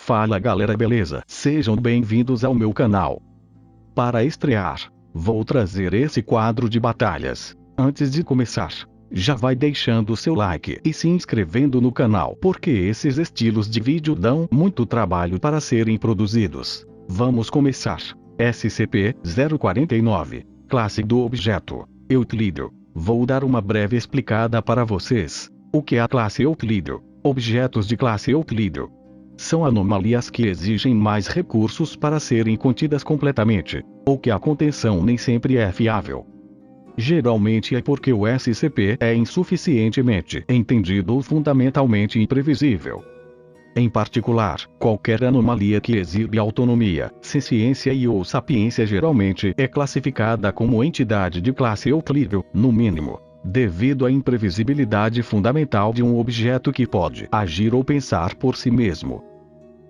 Fala galera, beleza? Sejam bem-vindos ao meu canal. Para estrear, vou trazer esse quadro de batalhas. Antes de começar, já vai deixando o seu like e se inscrevendo no canal, porque esses estilos de vídeo dão muito trabalho para serem produzidos. Vamos começar. SCP-049, classe do objeto, Euclídeo. Vou dar uma breve explicada para vocês. O que é a classe Euclídeo? Objetos de classe Euclídeo são anomalias que exigem mais recursos para serem contidas completamente, ou que a contenção nem sempre é fiável. Geralmente é porque o SCP é insuficientemente entendido ou fundamentalmente imprevisível. Em particular, qualquer anomalia que exibe autonomia, ciência ou sapiência geralmente é classificada como entidade de classe Euclídeo, no mínimo, devido à imprevisibilidade fundamental de um objeto que pode agir ou pensar por si mesmo.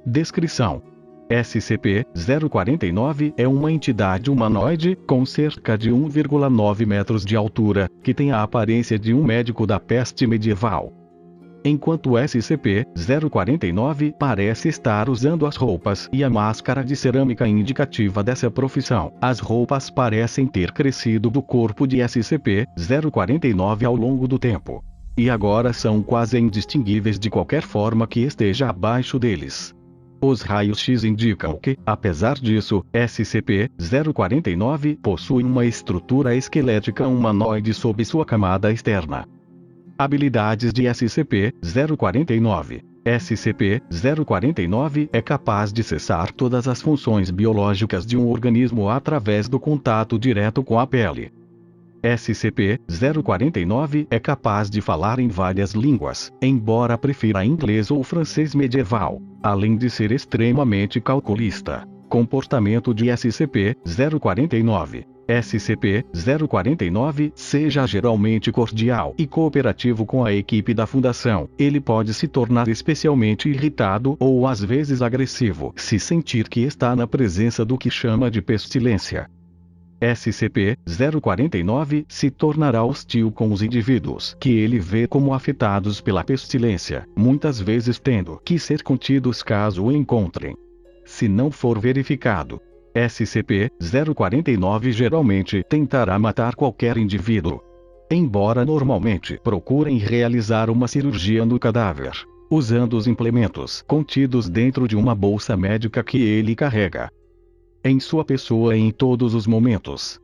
Descrição: SCP-049 é uma entidade humanoide com cerca de 1,9 metros de altura, que tem a aparência de um médico da peste medieval. Enquanto o SCP-049 parece estar usando as roupas e a máscara de cerâmica indicativa dessa profissão, as roupas parecem ter crescido do corpo de SCP-049 ao longo do tempo. E agora são quase indistinguíveis de qualquer forma que esteja abaixo deles. Os raios-x indicam que, apesar disso, SCP-049 possui uma estrutura esquelética humanoide sob sua camada externa. Habilidades de SCP-049. SCP-049 é capaz de cessar todas as funções biológicas de um organismo através do contato direto com a pele. SCP-049 é capaz de falar em várias línguas, embora prefira inglês ou francês medieval, além de ser extremamente calculista. Comportamento de SCP-049. SCP-049 seja geralmente cordial e cooperativo com a equipe da Fundação. Ele pode se tornar especialmente irritado ou às vezes agressivo se sentir que está na presença do que chama de pestilência. SCP-049 se tornará hostil com os indivíduos que ele vê como afetados pela pestilência, muitas vezes tendo que ser contidos caso o encontrem. Se não for verificado, SCP-049 geralmente tentará matar qualquer indivíduo. Embora normalmente procurem realizar uma cirurgia no cadáver, usando os implementos contidos dentro de uma bolsa médica que ele carrega em sua pessoa em todos os momentos.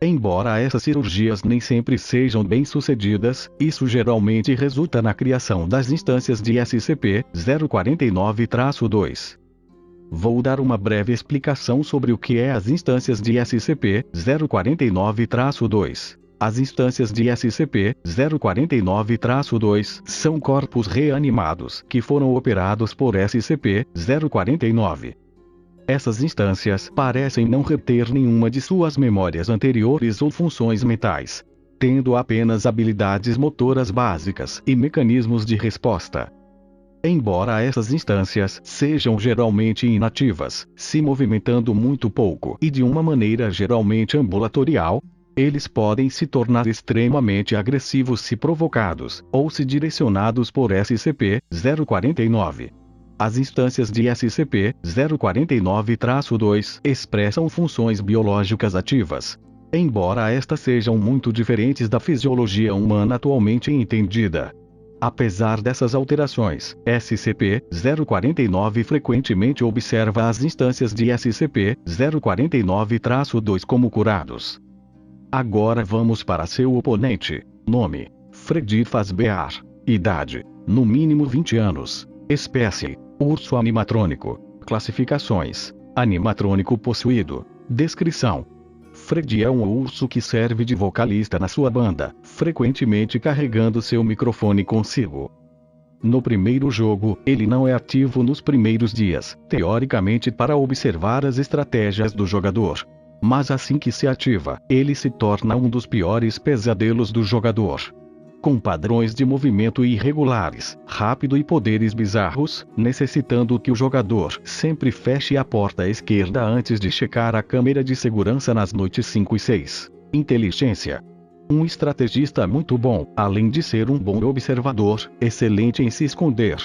Embora essas cirurgias nem sempre sejam bem-sucedidas, isso geralmente resulta na criação das instâncias de SCP-049-2. Vou dar uma breve explicação sobre o que é as instâncias de SCP-049-2. As instâncias de SCP-049-2 são corpos reanimados que foram operados por SCP-049. Essas instâncias parecem não reter nenhuma de suas memórias anteriores ou funções mentais, tendo apenas habilidades motoras básicas e mecanismos de resposta. Embora essas instâncias sejam geralmente inativas, se movimentando muito pouco e de uma maneira geralmente ambulatorial, eles podem se tornar extremamente agressivos se provocados, ou se direcionados por SCP-049. As instâncias de SCP-049-2 expressam funções biológicas ativas, embora estas sejam muito diferentes da fisiologia humana atualmente entendida. Apesar dessas alterações, SCP-049 frequentemente observa as instâncias de SCP-049-2 como curados. Agora vamos para seu oponente. Nome: Freddy Fazbear. Idade: no mínimo 20 anos. Espécie: urso animatrônico. Classificações: animatrônico possuído. Descrição: Freddy é um urso que serve de vocalista na sua banda, frequentemente carregando seu microfone consigo. No primeiro jogo, ele não é ativo nos primeiros dias, teoricamente para observar as estratégias do jogador. Mas assim que se ativa, ele se torna um dos piores pesadelos do jogador. Com padrões de movimento irregulares, rápido e poderes bizarros, necessitando que o jogador sempre feche a porta esquerda antes de checar a câmera de segurança nas noites 5 e 6. Inteligência: um estrategista muito bom, além de ser um bom observador, excelente em se esconder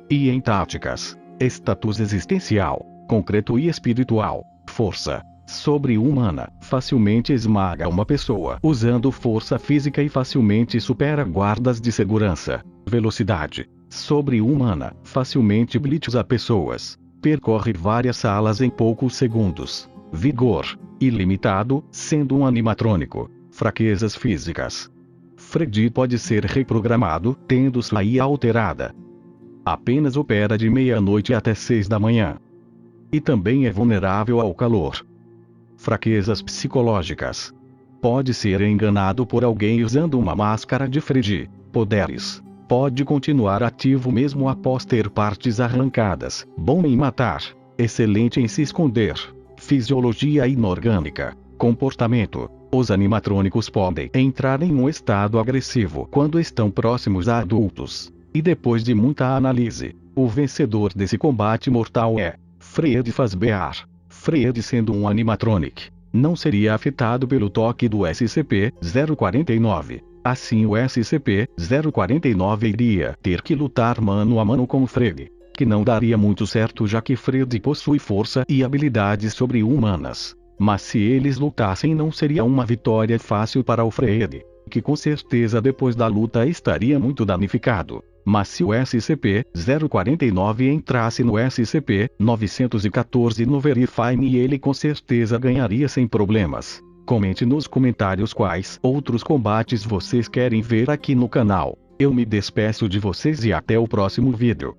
e em táticas. Status existencial, concreto e espiritual. Força sobre-humana, facilmente esmaga uma pessoa usando força física e facilmente supera guardas de segurança. Velocidade sobre-humana, facilmente blitza pessoas. Percorre várias salas em poucos segundos. Vigor ilimitado, sendo um animatrônico. Fraquezas físicas. Freddy pode ser reprogramado, tendo sua IA alterada. Apenas opera de meia-noite até 6 da manhã. E também é vulnerável ao calor. Fraquezas psicológicas. Pode ser enganado por alguém usando uma máscara de Freddy. Poderes. Pode continuar ativo mesmo após ter partes arrancadas. Bom em matar. Excelente em se esconder. Fisiologia inorgânica. Comportamento. Os animatrônicos podem entrar em um estado agressivo quando estão próximos a adultos. E depois de muita análise, o vencedor desse combate mortal é Fred Fazbear. Fred, sendo um animatronic, não seria afetado pelo toque do SCP-049. Assim o SCP-049 iria ter que lutar mano a mano com Fred, que não daria muito certo já que Fred possui força e habilidades sobre-humanas. Mas se eles lutassem não seria uma vitória fácil para o Fred, que com certeza depois da luta estaria muito danificado. Mas se o SCP-049 entrasse no SCP-914 no Verify-me, ele com certeza ganharia sem problemas. Comente nos comentários quais outros combates vocês querem ver aqui no canal. Eu me despeço de vocês e até o próximo vídeo.